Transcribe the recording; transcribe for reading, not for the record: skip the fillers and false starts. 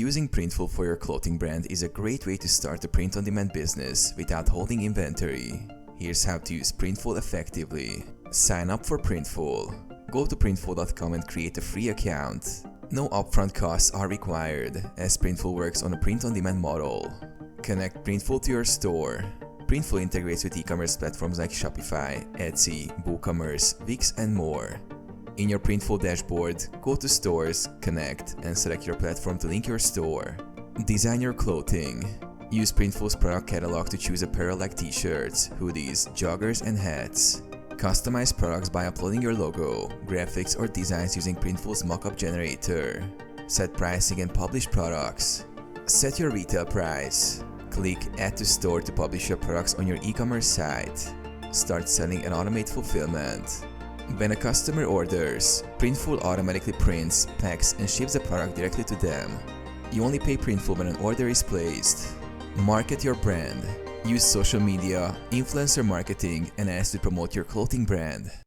Using Printful for your clothing brand is a great way to start a print-on-demand business without holding inventory. Here's how to use Printful effectively. Sign up for Printful. Go to printful.com and create a free account. No upfront costs are required, as Printful works on a print-on-demand model. Connect Printful to your store. Printful integrates with e-commerce platforms like Shopify, Etsy, WooCommerce, Wix, and more. In your Printful dashboard, go to Stores, Connect, and select your platform to link your store. Design your clothing. Use Printful's product catalog to choose apparel like t-shirts, hoodies, joggers, and hats. Customize products by uploading your logo, graphics, or designs using Printful's mockup generator. Set pricing and publish products. Set your retail price. Click Add to Store to publish your products on your e-commerce site. Start selling and automate fulfillment. When a customer orders, Printful automatically prints, packs, and ships the product directly to them. You only pay Printful when an order is placed. Market your brand. Use social media, influencer marketing, and ads to promote your clothing brand.